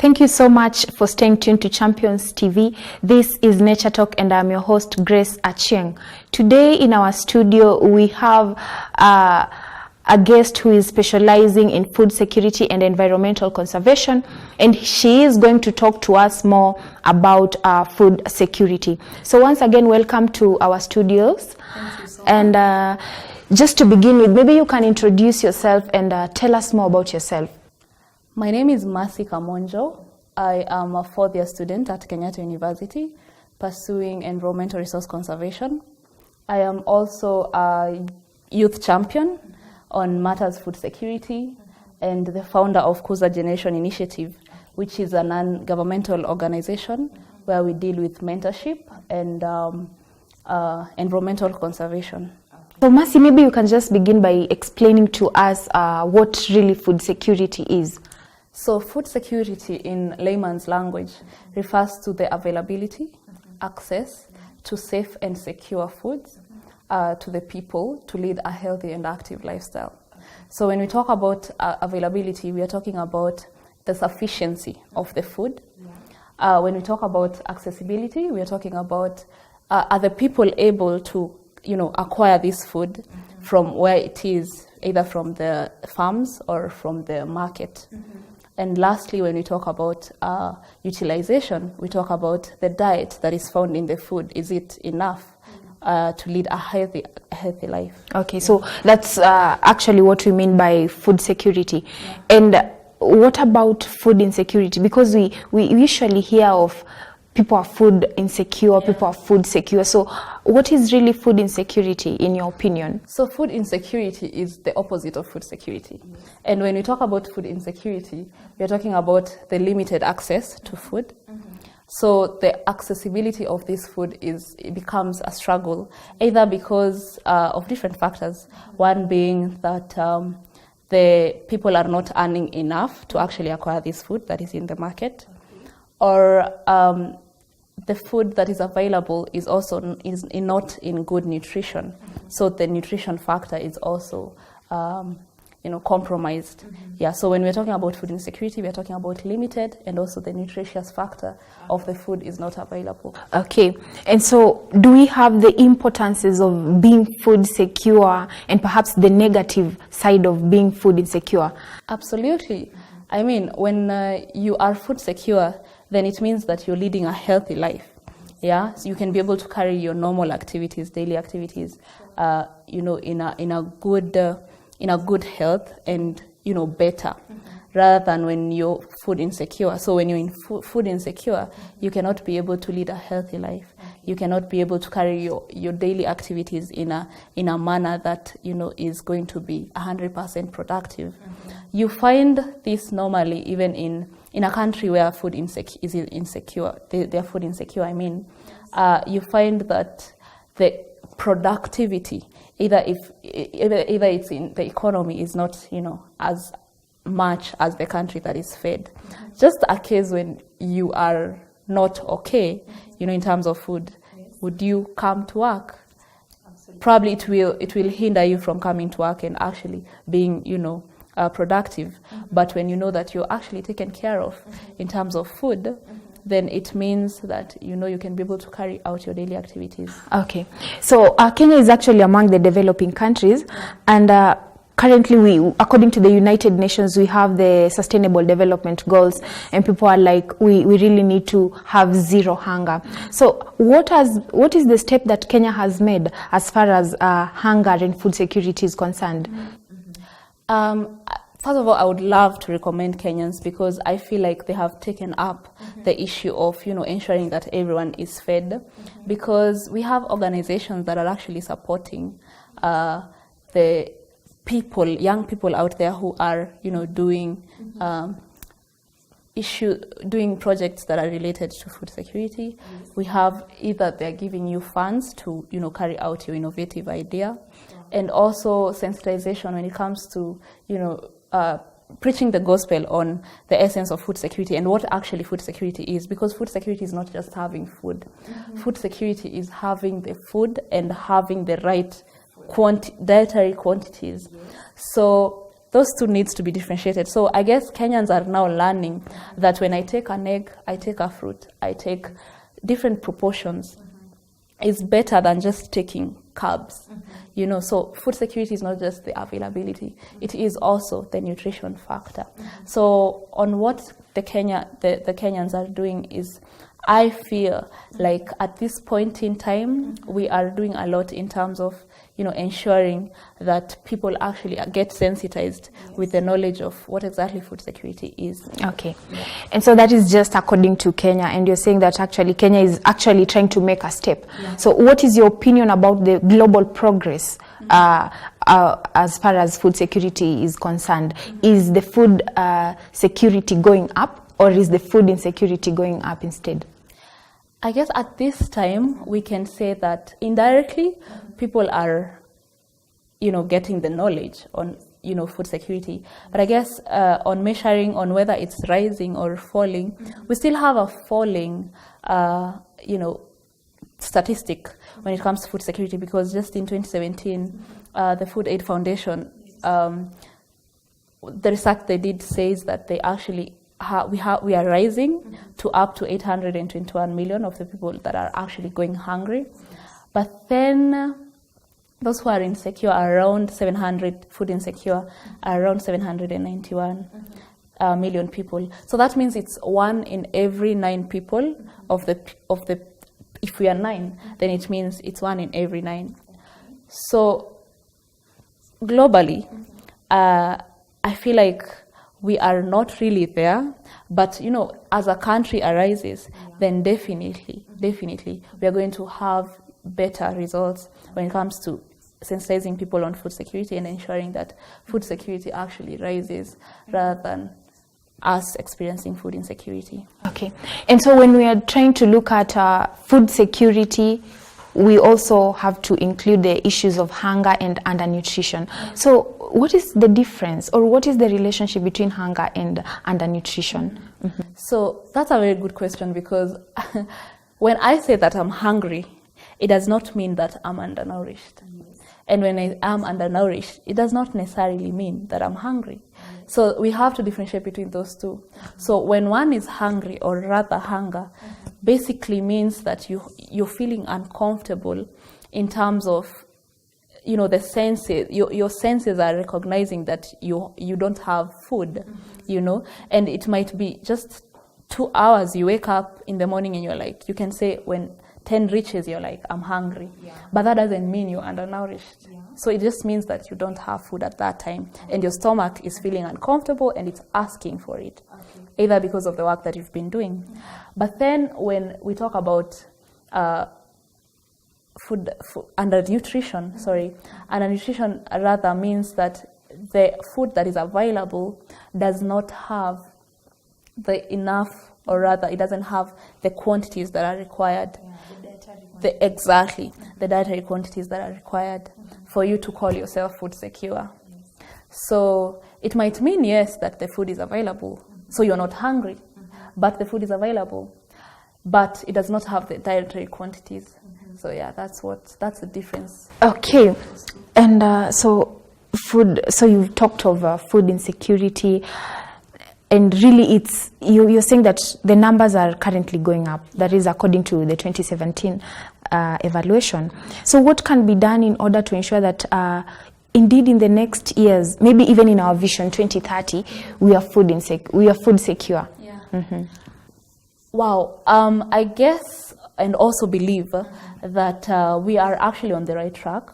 Thank you so much for staying tuned to Champions TV. This is Nature Talk and I'm your host, Grace Achieng. Today in our studio, we have a guest who is specializing in food security and environmental conservation, and she is going to talk to us more about food security. So once again, welcome to our studios. Thank you so much. And just to begin with, maybe you can introduce yourself and tell us more about yourself. My name is Masika. I am a fourth-year student at Kenyatta University, pursuing environmental resource conservation. I am also a youth champion on matters food security and the founder of Kuza Generation Initiative, which is a non-governmental organization where we deal with mentorship and environmental conservation. So Masi, maybe you can just begin by explaining to us what really food security is. So food security in layman's language refers to the availability, access to safe and secure foods to the people to lead a healthy and active lifestyle. So when we talk about availability, we are talking about the sufficiency of the food. When we talk about accessibility, we are talking about are the people able to, acquire this food from where it is, either from the farms or from the market. And lastly, when we talk about utilization, we talk about the diet that is found in the food. Is it enough to lead a healthy life? Okay, so that's actually what we mean by food security. And what about food insecurity? Because we usually hear of people are food insecure, people are food secure. So what is really food insecurity in your opinion? So food insecurity is the opposite of food security. And when we talk about food insecurity, we are talking about the limited access to food. So the accessibility of this food it becomes a struggle, either because of different factors. One being that the people are not earning enough to actually acquire this food that is in the market, or the food that is available is also not in good nutrition. So the nutrition factor is also compromised. So when we're talking about food insecurity, we're talking about limited, and also the nutritious factor of the food is not available. Okay, and so do we have the importances of being food secure and perhaps the negative side of being food insecure? Absolutely. I mean, when you are food secure, then it means that you're leading a healthy life. So you can be able to carry your normal activities, daily activities, in a good health and better, rather than when you're food insecure. So when you're in food insecure, you cannot be able to lead a healthy life. You cannot be able to carry your daily activities in a manner that is going to be 100% productive. You find this normally even in a country where food is insecure. They're food insecure. I mean, you find that the productivity, either it's in the economy, is not as much as the country that is fed. Just a case when you are not okay, in terms of food, would you come to work? Absolutely. Probably it will hinder you from coming to work and actually being productive. But when you know that you're actually taken care of in terms of food, then it means that you can be able to carry out your daily activities. Okay, so Kenya is actually among the developing countries, and currently according to the United Nations, we have the Sustainable Development Goals, and people are like, we really need to have zero hunger. So what is the step that Kenya has made as far as hunger and food security is concerned? First of all, I would love to recommend Kenyans, because I feel like they have taken up the issue of, ensuring that everyone is fed, because we have organizations that are actually supporting the young people out there who are, doing projects that are related to food security. We have either they're giving you funds to, carry out your innovative idea, and also sensitization when it comes to, preaching the gospel on the essence of food security and what actually food security is, because food security is not just having food. Food security is having the food and having the right dietary quantities. So those two needs to be differentiated. So I guess Kenyans are now learning that when I take an egg, I take a fruit, I take different proportions, is better than just taking carbs. You know, so food security is not just the availability, it is also the nutrition factor. So on what the Kenyans are doing is, I feel like at this point in time, we are doing a lot in terms of, you know, ensuring that people actually get sensitized with the knowledge of what exactly food security is. Okay. And so that is just according to Kenya, and you're saying that actually Kenya is actually trying to make a step. So what is your opinion about the global progress as far as food security is concerned? Is the food security going up, or is the food insecurity going up instead? I guess at this time, we can say that indirectly, people are, you know, getting the knowledge on, you know, food security. But I guess on measuring on whether it's rising or falling, we still have a falling, you know, statistic when it comes to food security, because just in 2017, the Food Aid Foundation, the research they did says that they actually we are rising to up to 821 million of the people that are actually going hungry. But then those who are insecure are around 700, food insecure are around 791 million people. So that means it's 1 in every 9 people of the, if we are 9, then it means it's 1 in every 9. So globally, I feel like we are not really there, but you know, as a country arises, then definitely we are going to have better results when it comes to sensitizing people on food security and ensuring that food security actually rises rather than us experiencing food insecurity. Okay, and so when we are trying to look at food security, we also have to include the issues of hunger and undernutrition. So what is the difference, or what is the relationship between hunger and undernutrition? So that's a very good question, because when I say that I'm hungry, it does not mean that I'm undernourished. And when I am undernourished, it does not necessarily mean that I'm hungry. So we have to differentiate between those two. So when one is hungry, or rather hunger, basically means that you're feeling uncomfortable in terms of, you know, the senses. Your senses are recognizing that you don't have food, you know, and it might be just 2 hours. You wake up in the morning and you're like, you can say when 10 reaches, you're like, I'm hungry. But that doesn't mean you're undernourished. So it just means that you don't have food at that time, and your stomach is feeling uncomfortable and it's asking for it, either because of the work that you've been doing. But then when we talk about undernutrition rather means that the food that is available does not have the enough, or rather it doesn't have the quantities that are required. The dietary quantities that are required for you to call yourself food secure. So it might mean, yes, that the food is available, so you're not hungry, but the food is available, but it does not have the dietary quantities. So yeah, that's the difference. Okay, and so you've talked over food insecurity, and really you're saying that the numbers are currently going up. That is according to the 2017 evaluation. So what can be done in order to ensure that indeed in the next years, maybe even in our vision 2030, we are food secure? Yeah. Wow. I guess, and also believe that we are actually on the right track.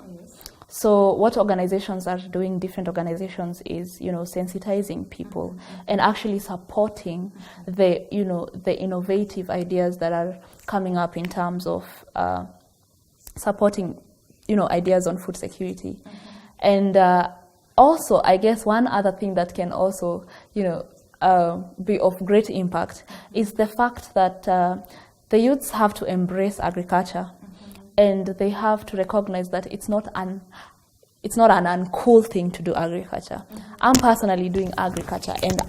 So what organizations are doing, different organizations, is, you know, sensitizing people and actually supporting the innovative ideas that are coming up in terms of supporting, you know, ideas on food security. And also, I guess one other thing that can also, you know, be of great impact is the fact that the youths have to embrace agriculture. And they have to recognize that it's not an uncool thing to do agriculture. I'm personally doing agriculture, and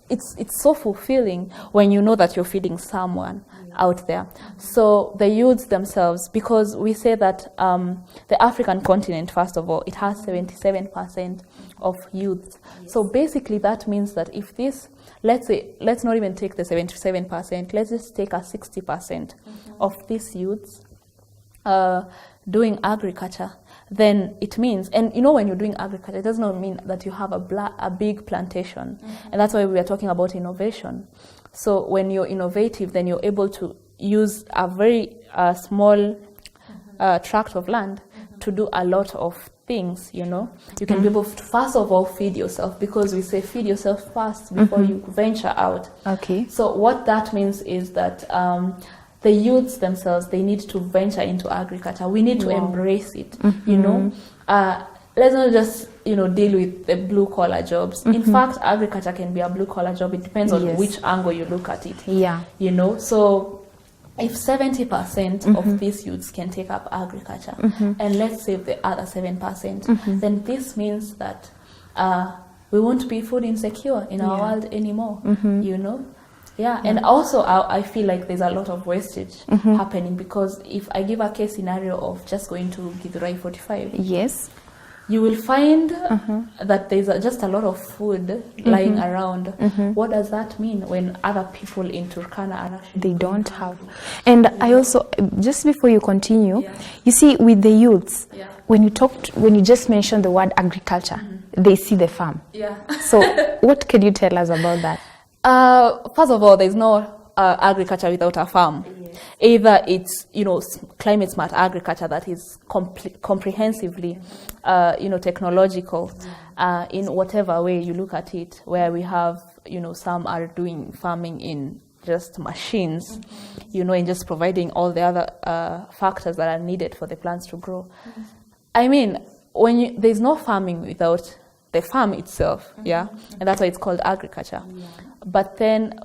it's so fulfilling when you know that you're feeding someone out there. So the youths themselves, because we say that the African continent, first of all, it has 77% of youth. So basically that means that if this, let's not even take the 77%, let's just take a 60% of these youths doing agriculture, then it means, and you know, when you're doing agriculture, it does not mean that you have a big plantation. And that's why we are talking about innovation. So when you're innovative, then you're able to use a very small tract of land to do a lot of things, you know. You can be able to, first of all, feed yourself, because we say feed yourself first before you venture out. Okay. So what that means is that the youths themselves, they need to venture into agriculture. We need to embrace it, you know. Let's not just, you know, deal with the blue collar jobs. In fact, agriculture can be a blue collar job. It depends on which angle you look at it. Yeah. You know, so if 70% of these youths can take up agriculture, and let's save the other 7%, then this means that we won't be food insecure in our world anymore, you know? Yeah, and also I feel like there's a lot of wastage happening, because if I give a case scenario of just going to Githurai 45, you will find that there's just a lot of food lying around. What does that mean when other people in Turkana are actually they don't have? And I also, just before you continue, you see, with the youths, when you just mentioned the word agriculture, they see the farm. So what can you tell us about that? First of all, there's no agriculture without a farm. Either it's, you know, climate smart agriculture that is comprehensively, you know, technological, in whatever way you look at it, where we have, you know, some are doing farming in just machines, you know, and just providing all the other factors that are needed for the plants to grow. I mean, there's no farming without the farm itself, and that's why it's called agriculture. But then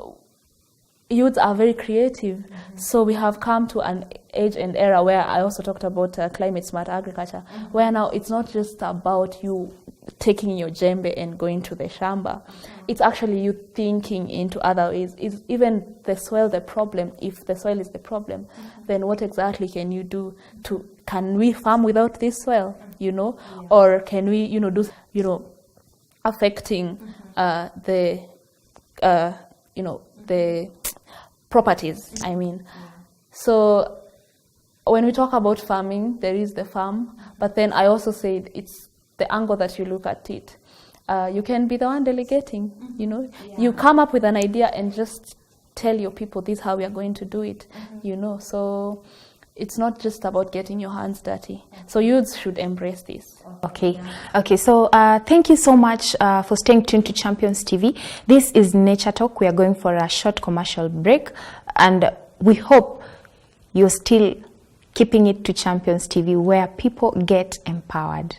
youths are very creative, so we have come to an age and era where I also talked about climate smart agriculture, where now it's not just about you taking your djembe and going to the shamba. It's actually you thinking into other ways. Is even the soil the problem? If the soil is the problem, then what exactly can you do can we farm without this soil, you know? Or can we, you know, do, you know, affecting the you know, the properties, I mean. So when we talk about farming, there is the farm, but then I also said it's the angle that you look at it. You can be the one delegating, you know. You come up with an idea and just tell your people, this is how we are going to do it, you know. So it's not just about getting your hands dirty. So youths should embrace this. Okay. So thank you so much for staying tuned to Champions TV. This is Nature Talk. We are going for a short commercial break, and we hope you're still keeping it to Champions TV, where people get empowered.